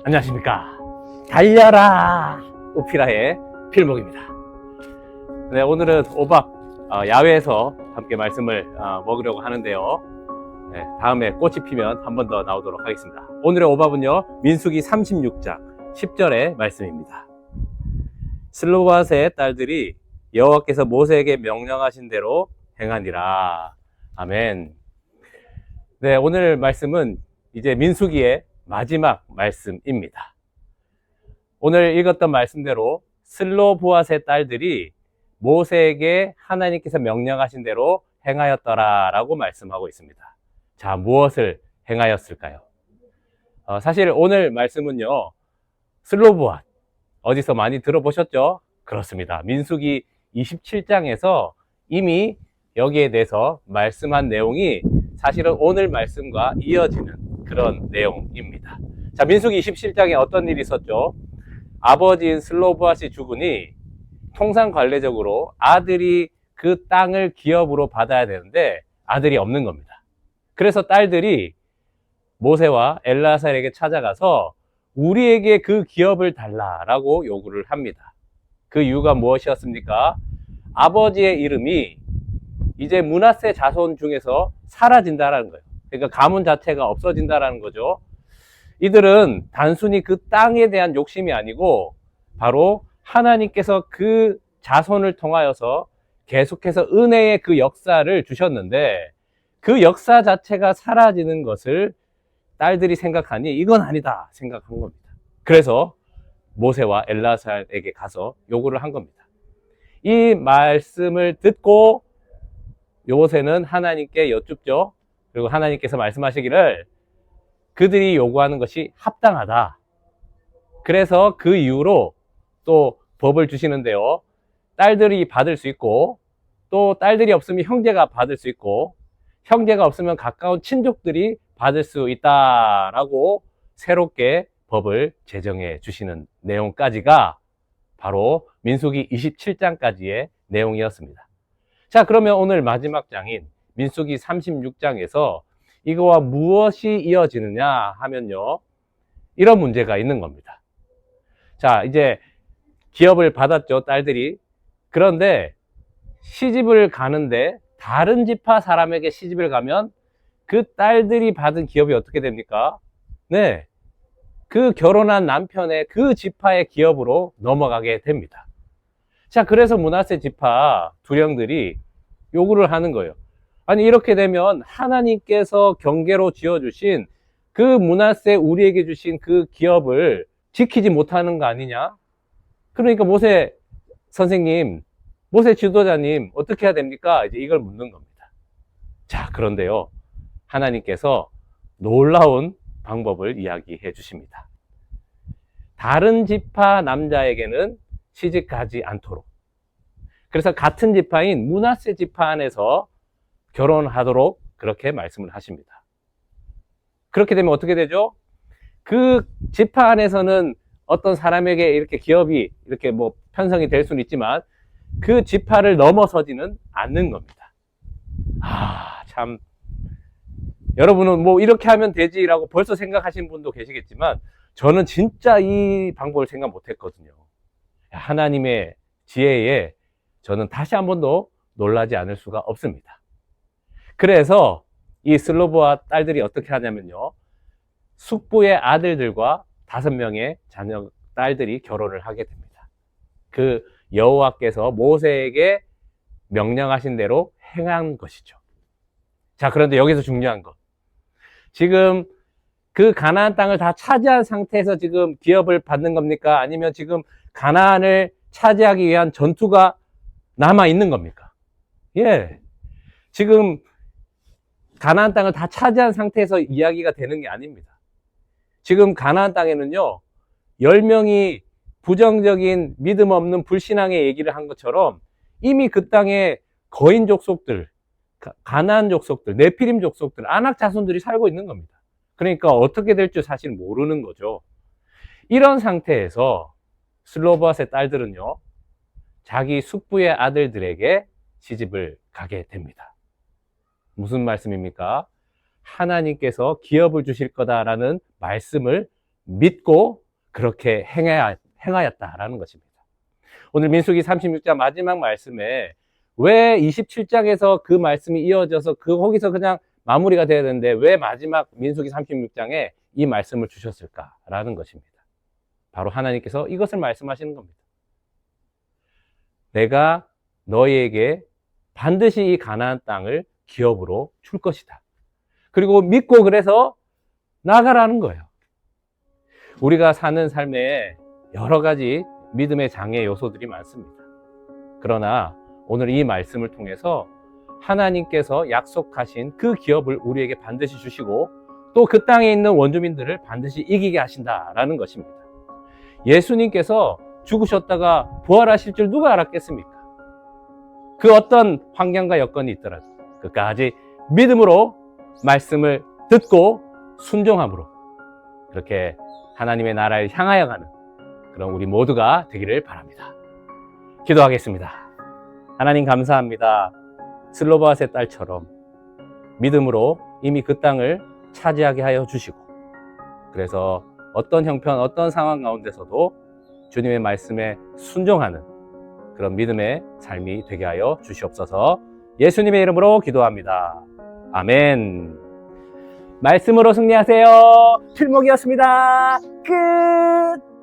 안녕하십니까. 달려라 오피라의 필목입니다. 네, 오늘은 오밥 야외에서 함께 말씀을 먹으려고 하는데요. 네, 다음에 꽃이 피면 한 번 더 나오도록 하겠습니다. 오늘의 오밥은요, 민수기 36장 10절의 말씀입니다. 슬로바스의 딸들이 여호와께서 모세에게 명령하신 대로 행하니라. 아멘. 네, 오늘 말씀은 이제 민수기의 마지막 말씀입니다. 오늘 읽었던 말씀대로 슬로보앗의 딸들이 모세에게 하나님께서 명령하신 대로 행하였더라라고 말씀하고 있습니다. 자, 무엇을 행하였을까요? 사실 오늘 말씀은요, 슬로보앗 어디서 많이 들어보셨죠? 그렇습니다. 민수기 27장에서 이미 여기에 대해서 말씀한 내용이 사실은 오늘 말씀과 이어지는 그런 내용입니다. 자, 민수기 27장에 어떤 일이 있었죠? 아버지인 슬로보앗이 죽으니 통상 관례적으로 아들이 그 땅을 기업으로 받아야 되는데 아들이 없는 겁니다. 그래서 딸들이 모세와 엘라살에게 찾아가서 우리에게 그 기업을 달라라고 요구를 합니다. 그 이유가 무엇이었습니까? 아버지의 이름이 이제 므낫세 자손 중에서 사라진다라는 거예요. 그러니까 가문 자체가 없어진다라는 거죠. 이들은 단순히 그 땅에 대한 욕심이 아니고 바로 하나님께서 그 자손을 통하여서 계속해서 은혜의 그 역사를 주셨는데 그 역사 자체가 사라지는 것을 딸들이 생각하니 이건 아니다 생각한 겁니다. 그래서 모세와 엘라살에게 가서 요구를 한 겁니다. 이 말씀을 듣고 모세는 하나님께 여쭙죠. 그리고 하나님께서 말씀하시기를 그들이 요구하는 것이 합당하다. 그래서 그 이후로 또 법을 주시는데요. 딸들이 받을 수 있고 또 딸들이 없으면 형제가 받을 수 있고 형제가 없으면 가까운 친족들이 받을 수 있다라고 새롭게 법을 제정해 주시는 내용까지가 바로 민수기 27장까지의 내용이었습니다. 자, 그러면 오늘 마지막 장인 민수기 36장에서 이거와 무엇이 이어지느냐 하면요, 이런 문제가 있는 겁니다. 자, 이제 기업을 받았죠, 딸들이. 그런데 시집을 가는데 다른 지파 사람에게 시집을 가면 그 딸들이 받은 기업이 어떻게 됩니까? 네, 그 결혼한 남편의 그 지파의 기업으로 넘어가게 됩니다. 자, 그래서 므낫세 지파 두령들이 요구를 하는 거예요. 아니, 이렇게 되면 하나님께서 경계로 지어주신 그 므낫세 우리에게 주신 그 기업을 지키지 못하는 거 아니냐? 그러니까 모세 선생님, 모세 지도자님 어떻게 해야 됩니까? 이제 이걸 묻는 겁니다. 자, 그런데요, 하나님께서 놀라운 방법을 이야기해 주십니다. 다른 지파 남자에게는 시집가지 않도록. 그래서 같은 지파인 므낫세 지파 안에서 결혼하도록 그렇게 말씀을 하십니다. 그렇게 되면 어떻게 되죠? 그 지파 안에서는 어떤 사람에게 이렇게 기업이 이렇게 뭐 편성이 될 수는 있지만 그 지파를 넘어서지는 않는 겁니다. 참. 여러분은 뭐 이렇게 하면 되지라고 벌써 생각하시는 분도 계시겠지만 저는 진짜 이 방법을 생각 못 했거든요. 하나님의 지혜에 저는 다시 한 번도 놀라지 않을 수가 없습니다. 그래서 이 슬로보앗 딸들이 어떻게 하냐면요, 숙부의 아들들과 5명의 자녀 딸들이 결혼을 하게 됩니다. 그 여호와께서 모세에게 명령하신 대로 행한 것이죠. 자, 그런데 여기서 중요한 것, 지금 그 가나안 땅을 다 차지한 상태에서 지금 기업을 받는 겁니까? 아니면 지금 가나안을 차지하기 위한 전투가 남아 있는 겁니까? 예, 지금 가나안 땅을 다 차지한 상태에서 이야기가 되는 게 아닙니다. 지금 가나안 땅에는요, 10명이 부정적인 믿음 없는 불신앙의 얘기를 한 것처럼 이미 그 땅에 거인 족속들, 가나안 족속들, 네피림 족속들, 아낙 자손들이 살고 있는 겁니다. 그러니까 어떻게 될 줄 사실 모르는 거죠. 이런 상태에서 슬로보앗의 딸들은요, 자기 숙부의 아들들에게 시집을 가게 됩니다. 무슨 말씀입니까? 하나님께서 기업을 주실 거다라는 말씀을 믿고 그렇게 행하였다라는 것입니다. 오늘 민수기 36장 마지막 말씀에 왜 27장에서 그 말씀이 이어져서 거기서 그냥 마무리가 돼야 되는데 왜 마지막 민수기 36장에 이 말씀을 주셨을까라는 것입니다. 바로 하나님께서 이것을 말씀하시는 겁니다. 내가 너희에게 반드시 이 가나안 땅을 기업으로 줄 것이다. 그리고 믿고 그래서 나가라는 거예요. 우리가 사는 삶에 여러 가지 믿음의 장애 요소들이 많습니다. 그러나 오늘 이 말씀을 통해서 하나님께서 약속하신 그 기업을 우리에게 반드시 주시고 또 그 땅에 있는 원주민들을 반드시 이기게 하신다라는 것입니다. 예수님께서 죽으셨다가 부활하실 줄 누가 알았겠습니까? 그 어떤 환경과 여건이 있더라도 끝까지 믿음으로 말씀을 듣고 순종함으로 그렇게 하나님의 나라를 향하여 가는 그런 우리 모두가 되기를 바랍니다. 기도하겠습니다. 하나님 감사합니다. 슬로바앗의 딸처럼 믿음으로 이미 그 땅을 차지하게 하여 주시고 그래서 어떤 형편, 어떤 상황 가운데서도 주님의 말씀에 순종하는 그런 믿음의 삶이 되게 하여 주시옵소서. 예수님의 이름으로 기도합니다. 아멘. 말씀으로 승리하세요. 필목이었습니다. 끝.